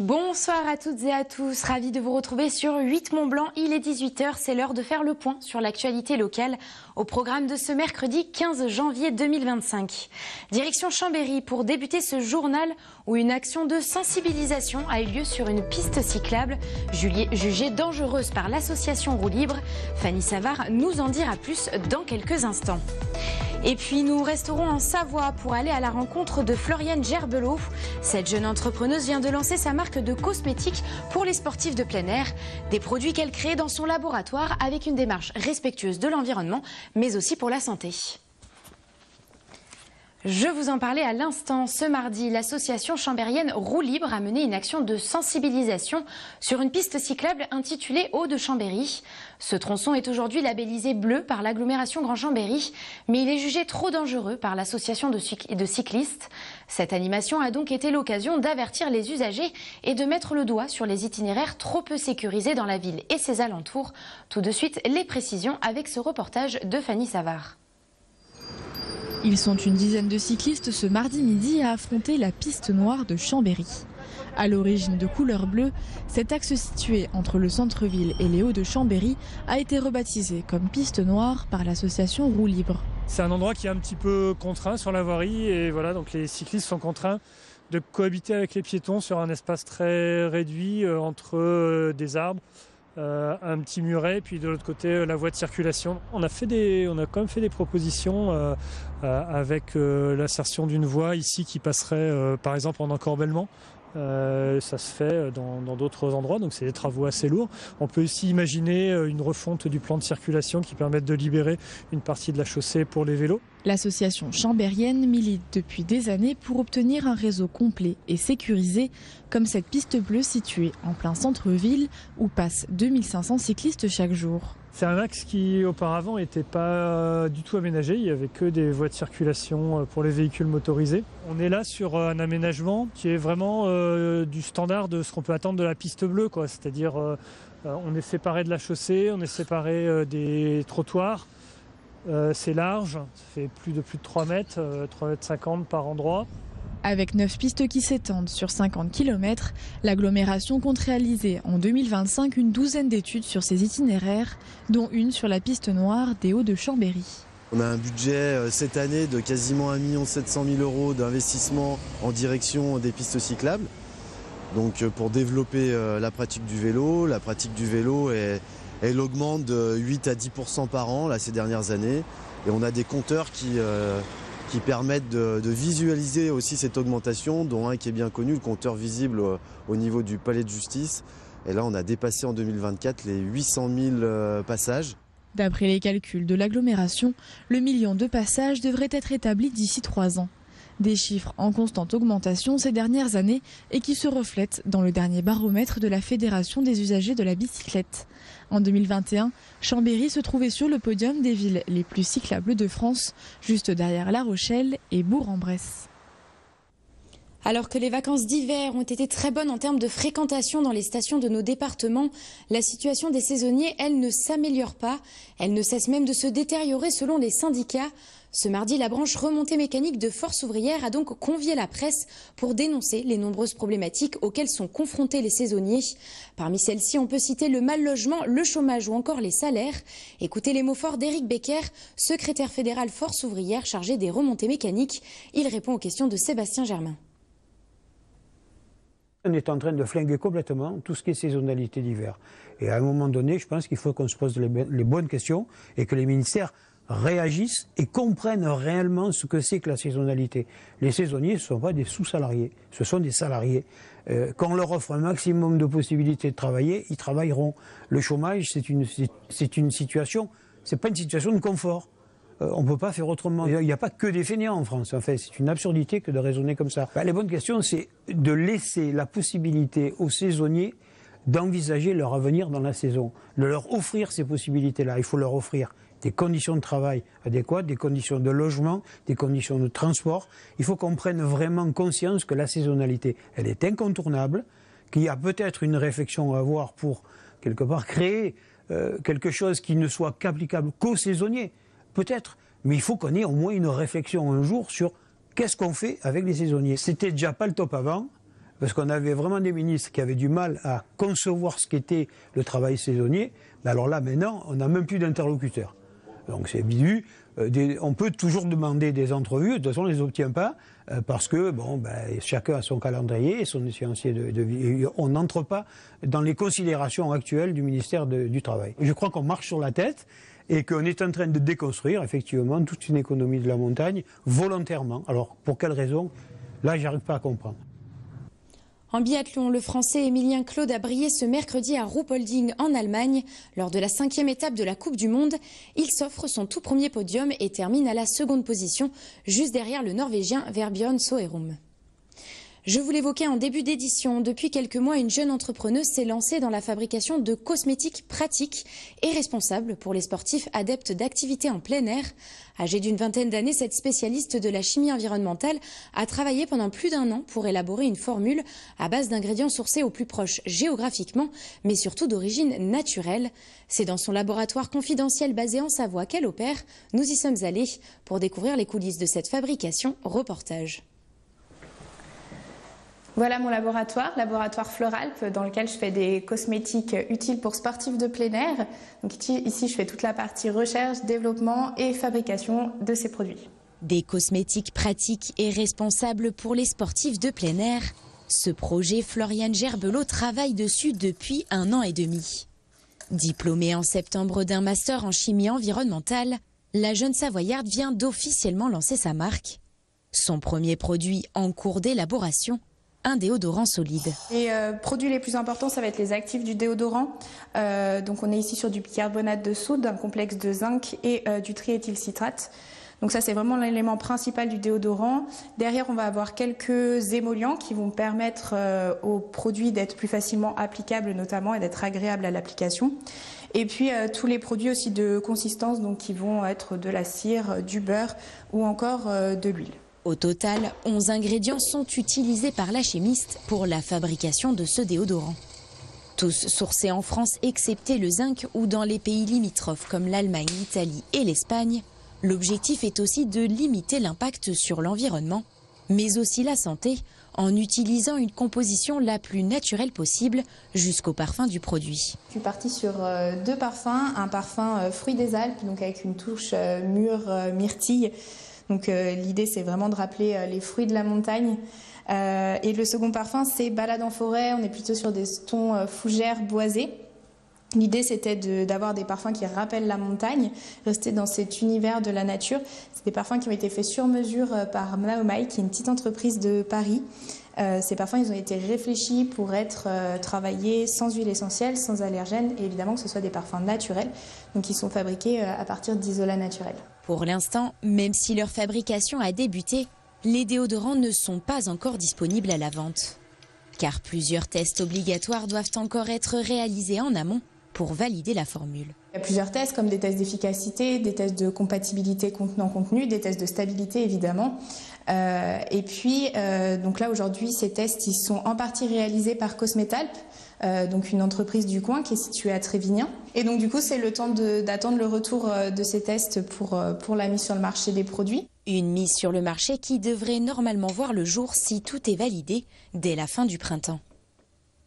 Bonsoir à toutes et à tous, ravi de vous retrouver sur 8 Mont-Blanc, il est 18h, c'est l'heure de faire le point sur l'actualité locale au programme de ce mercredi 15 janvier 2025. Direction Chambéry pour débuter ce journal où une action de sensibilisation a eu lieu sur une piste cyclable jugée dangereuse par l'association Roue Libre. Fanny Savard nous en dira plus dans quelques instants. Et puis nous resterons en Savoie pour aller à la rencontre de Floriane Gerbelot. Cette jeune entrepreneuse vient de lancer sa marque de cosmétiques pour les sportifs de plein air. Des produits qu'elle crée dans son laboratoire avec une démarche respectueuse de l'environnement, mais aussi pour la santé. Je vous en parlais à l'instant. Ce mardi, l'association chambérienne Roue Libre a mené une action de sensibilisation sur une piste cyclable intitulée Haut de Chambéry. Ce tronçon est aujourd'hui labellisé bleu par l'agglomération Grand Chambéry, mais il est jugé trop dangereux par l'association de cyclistes. Cette animation a donc été l'occasion d'avertir les usagers et de mettre le doigt sur les itinéraires trop peu sécurisés dans la ville et ses alentours. Tout de suite, les précisions avec ce reportage de Fanny Savard. Ils sont une dizaine de cyclistes ce mardi midi à affronter la piste noire de Chambéry. À l'origine de couleur bleue, cet axe situé entre le centre-ville et les Hauts de Chambéry a été rebaptisé comme piste noire par l'association Roue Libre. C'est un endroit qui est un petit peu contraint sur la voirie et voilà, donc les cyclistes sont contraints de cohabiter avec les piétons sur un espace très réduit entre des arbres. Un petit muret, puis de l'autre côté la voie de circulation. On a quand même fait des propositions avec l'insertion d'une voie ici qui passerait par exemple en encorbellement. Ça se fait dans d'autres endroits, donc c'est des travaux assez lourds. On peut aussi imaginer une refonte du plan de circulation qui permette de libérer une partie de la chaussée pour les vélos. L'association chambérienne milite depuis des années pour obtenir un réseau complet et sécurisé, comme cette piste bleue située en plein centre-ville où passent 2500 cyclistes chaque jour. C'est un axe qui auparavant n'était pas du tout aménagé, il n'y avait que des voies de circulation pour les véhicules motorisés. On est là sur un aménagement qui est vraiment du standard de ce qu'on peut attendre de la piste bleue, c'est-à-dire on est séparé de la chaussée, on est séparé des trottoirs. C'est large, ça fait plus de 3 mètres, 3,50 mètres par endroit. Avec 9 pistes qui s'étendent sur 50 km, l'agglomération compte réaliser en 2025 une douzaine d'études sur ces itinéraires, dont une sur la piste noire des Hauts de Chambéry. On a un budget cette année de quasiment 1 700 000 € d'investissement en direction des pistes cyclables. Donc pour développer la pratique du vélo, elle augmente de 8 à 10% par an là, ces dernières années. Et on a des compteurs qui permettent de visualiser aussi cette augmentation, dont un qui est bien connu, le compteur visible au niveau du palais de justice. Et là, on a dépassé en 2024 les 800 000 passages. D'après les calculs de l'agglomération, le million de passages devrait être établi d'ici 3 ans. Des chiffres en constante augmentation ces dernières années et qui se reflètent dans le dernier baromètre de la Fédération des usagers de la bicyclette. En 2021, Chambéry se trouvait sur le podium des villes les plus cyclables de France, juste derrière La Rochelle et Bourg-en-Bresse. Alors que les vacances d'hiver ont été très bonnes en termes de fréquentation dans les stations de nos départements, la situation des saisonniers, elle, ne s'améliore pas. Elle ne cesse même de se détériorer selon les syndicats. Ce mardi, la branche remontée mécanique de Force ouvrière a donc convié la presse pour dénoncer les nombreuses problématiques auxquelles sont confrontés les saisonniers. Parmi celles-ci, on peut citer le mal logement, le chômage ou encore les salaires. Écoutez les mots forts d'Éric Becker, secrétaire fédéral Force ouvrière chargé des remontées mécaniques. Il répond aux questions de Sébastien Germain. On est en train de flinguer complètement tout ce qui est saisonnalité d'hiver. Et à un moment donné, je pense qu'il faut qu'on se pose les bonnes questions et que les ministères réagissent et comprennent réellement ce que c'est que la saisonnalité. Les saisonniers, ce ne sont pas des sous-salariés, ce sont des salariés. Quand on leur offre un maximum de possibilités de travailler, ils travailleront. Le chômage, c'est une situation, c'est pas une situation de confort. On ne peut pas faire autrement. Il n'y a pas que des fainéants en France. En fait, c'est une absurdité que de raisonner comme ça. Les bonnes questions, c'est de laisser la possibilité aux saisonniers d'envisager leur avenir dans la saison, de leur offrir ces possibilités-là. Il faut leur offrir des conditions de travail adéquates, des conditions de logement, des conditions de transport. Il faut qu'on prenne vraiment conscience que la saisonnalité, elle est incontournable, qu'il y a peut-être une réflexion à avoir pour, quelque part, créer quelque chose qui ne soit qu'applicable qu'aux saisonniers. Peut-être, mais il faut qu'on ait au moins une réflexion un jour sur qu'est-ce qu'on fait avec les saisonniers. C'était déjà pas le top avant. parce qu'on avait vraiment des ministres qui avaient du mal à concevoir ce qu'était le travail saisonnier. Mais alors là, maintenant, on n'a même plus d'interlocuteurs. Donc c'est bidu. On peut toujours demander des entrevues, de toute façon on ne les obtient pas, parce que chacun a son calendrier et son échéancier de vie. On n'entre pas dans les considérations actuelles du ministère du Travail. Je crois qu'on marche sur la tête et qu'on est en train de déconstruire effectivement toute une économie de la montagne volontairement. Alors pour quelle raison? Là, j'arrive pas à comprendre. En biathlon, le Français Émilien Claude a brillé ce mercredi à Ruhpolding en Allemagne. Lors de la 5e étape de la Coupe du Monde, il s'offre son tout premier podium et termine à la seconde position, juste derrière le Norvégien Vebjørn Sørum. Je vous l'évoquais en début d'édition, depuis quelques mois, une jeune entrepreneuse s'est lancée dans la fabrication de cosmétiques pratiques et responsables pour les sportifs adeptes d'activités en plein air. Âgée d'une vingtaine d'années, cette spécialiste de la chimie environnementale a travaillé pendant plus d'1 an pour élaborer une formule à base d'ingrédients sourcés au plus proche géographiquement, mais surtout d'origine naturelle. C'est dans son laboratoire confidentiel basé en Savoie qu'elle opère. Nous y sommes allés pour découvrir les coulisses de cette fabrication. Reportage. Voilà mon laboratoire Fleuralp, dans lequel je fais des cosmétiques utiles pour sportifs de plein air. Donc ici, je fais toute la partie recherche, développement et fabrication de ces produits. Des cosmétiques pratiques et responsables pour les sportifs de plein air. Ce projet, Floriane Gerbelot travaille dessus depuis 1 an et demi. Diplômée en septembre d'un master en chimie environnementale, la jeune Savoyarde vient d'officiellement lancer sa marque. Son premier produit en cours d'élaboration, un déodorant solide. Les produits les plus importants, ça va être les actifs du déodorant. Donc on est ici sur du bicarbonate de soude, un complexe de zinc et du triéthylcitrate. Donc ça, c'est vraiment l'élément principal du déodorant. Derrière, on va avoir quelques émollients qui vont permettre aux produits d'être plus facilement applicables notamment et d'être agréables à l'application. Et puis tous les produits aussi de consistance, donc qui vont être de la cire, du beurre ou encore de l'huile. Au total, 11 ingrédients sont utilisés par la chimiste pour la fabrication de ce déodorant. Tous sourcés en France, excepté le zinc, ou dans les pays limitrophes comme l'Allemagne, l'Italie et l'Espagne. L'objectif est aussi de limiter l'impact sur l'environnement, mais aussi la santé, en utilisant une composition la plus naturelle possible jusqu'au parfum du produit. Je suis partie sur 2 parfums, un parfum fruits des Alpes, donc avec une touche mûre, myrtille. Donc l'idée, c'est vraiment de rappeler les fruits de la montagne. Et le second parfum, c'est balade en forêt. On est plutôt sur des tons fougères, boisés. L'idée, c'était d'avoir des parfums qui rappellent la montagne, rester dans cet univers de la nature. C'est des parfums qui ont été faits sur mesure par Naomai, qui est une petite entreprise de Paris. Ces parfums, ils ont été réfléchis pour être travaillés sans huile essentielle, sans allergènes, et évidemment que ce soit des parfums naturels, donc ils sont fabriqués à partir d'isolats naturels. Pour l'instant, même si leur fabrication a débuté, les déodorants ne sont pas encore disponibles à la vente. Car plusieurs tests obligatoires doivent encore être réalisés en amont pour valider la formule. Il y a plusieurs tests, comme des tests d'efficacité, des tests de compatibilité contenant-contenu, des tests de stabilité évidemment. Et puis, donc là aujourd'hui, ces tests ils sont en partie réalisés par Cosmetalp, donc une entreprise du coin qui est située à Trévignan. Et donc du coup, c'est le temps d'attendre le retour de ces tests pour la mise sur le marché des produits. Une mise sur le marché qui devrait normalement voir le jour si tout est validé dès la fin du printemps.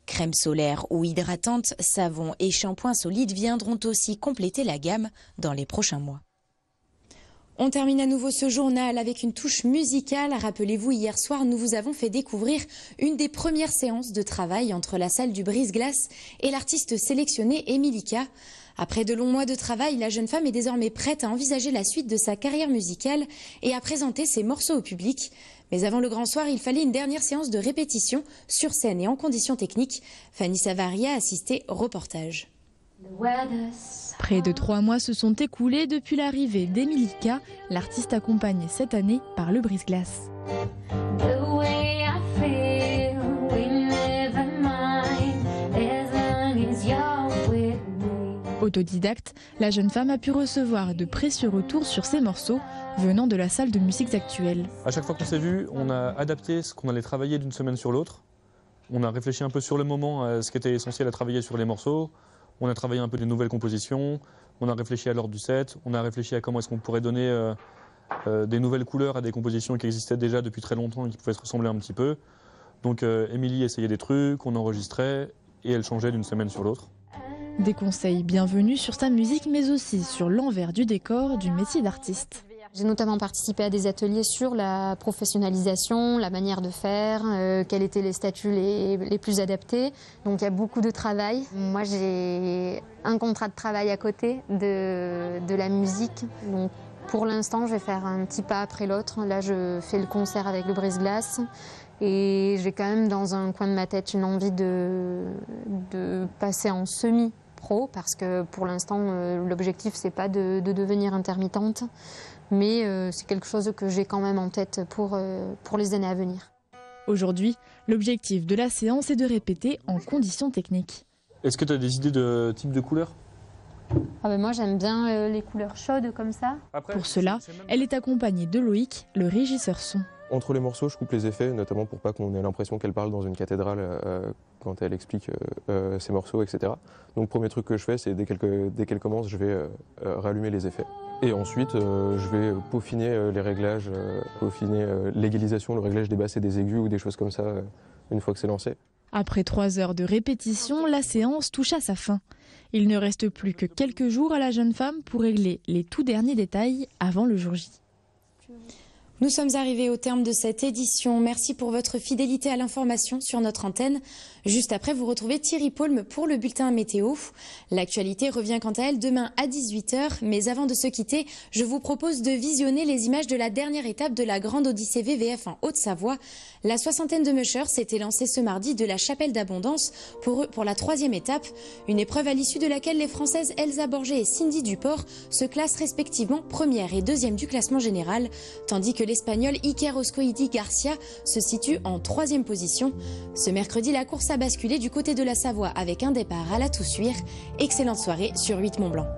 Crème solaire ou hydratante, savon et shampoing solide viendront aussi compléter la gamme dans les prochains mois. On termine à nouveau ce journal avec une touche musicale. Rappelez-vous, hier soir, nous vous avons fait découvrir une des premières séances de travail entre la salle du Brise-Glace et l'artiste sélectionné Emilika. Après de longs mois de travail, la jeune femme est désormais prête à envisager la suite de sa carrière musicale et à présenter ses morceaux au public. Mais avant le grand soir, il fallait une dernière séance de répétition sur scène et en conditions techniques. Fanny Savary a assisté au reportage. Près de 3 mois se sont écoulés depuis l'arrivée d'Emilika, l'artiste accompagnée cette année par le Brise-Glace. Autodidacte, la jeune femme a pu recevoir de précieux retours sur ses morceaux venant de la salle de musiques actuelle. À chaque fois qu'on s'est vu, on a adapté ce qu'on allait travailler d'une semaine sur l'autre. On a réfléchi un peu sur le moment à ce qui était essentiel à travailler sur les morceaux. On a travaillé un peu des nouvelles compositions. On a réfléchi à l'ordre du set. On a réfléchi à comment est-ce qu'on pourrait donner des nouvelles couleurs à des compositions qui existaient déjà depuis très longtemps et qui pouvaient se ressembler un petit peu. Donc Émilie essayait des trucs, on enregistrait et elle changeait d'une semaine sur l'autre. Des conseils bienvenus sur sa musique, mais aussi sur l'envers du décor du métier d'artiste. J'ai notamment participé à des ateliers sur la professionnalisation, la manière de faire, quels étaient les statuts les plus adaptés. Donc il y a beaucoup de travail. Moi j'ai un contrat de travail à côté de la musique. Donc pour l'instant je vais faire un petit pas après l'autre. Là je fais le concert avec le brise-glace. Et j'ai quand même dans un coin de ma tête une envie de passer en semi-pro parce que pour l'instant l'objectif c'est pas de devenir intermittente. Mais c'est quelque chose que j'ai quand même en tête pour les années à venir. Aujourd'hui, l'objectif de la séance est de répéter en conditions techniques. Est-ce que tu as des idées de type de couleur ? Moi j'aime bien les couleurs chaudes comme ça. Pour cela, elle est accompagnée de Loïc, le régisseur son. Entre les morceaux, je coupe les effets, notamment pour pas qu'on ait l'impression qu'elle parle dans une cathédrale quand elle explique ses morceaux, etc. Donc premier truc que je fais, c'est dès qu'elle commence, je vais rallumer les effets. Et ensuite, je vais peaufiner les réglages, peaufiner l'égalisation, le réglage des basses et des aigus ou des choses comme ça, une fois que c'est lancé. Après 3 heures de répétition, la séance touche à sa fin. Il ne reste plus que quelques jours à la jeune femme pour régler les tout derniers détails avant le jour J. Nous sommes arrivés au terme de cette édition. Merci pour votre fidélité à l'information sur notre antenne. Juste après, vous retrouvez Thierry Paulme pour le bulletin météo. L'actualité revient quant à elle demain à 18h. Mais avant de se quitter, je vous propose de visionner les images de la dernière étape de la Grande Odyssée VVF en Haute-Savoie. La 60aine de Musher s'était lancée ce mardi de la Chapelle d'Abondance pour la 3e étape. Une épreuve à l'issue de laquelle les Françaises Elsa Borget et Cindy Duport se classent respectivement 1re et 2e du classement général, tandis que l'Espagnol Iker Oscoidi Garcia se situe en 3e position. Ce mercredi, la course a basculé du côté de la Savoie avec un départ à la Toussuire. Excellente soirée sur 8 Mont Blanc.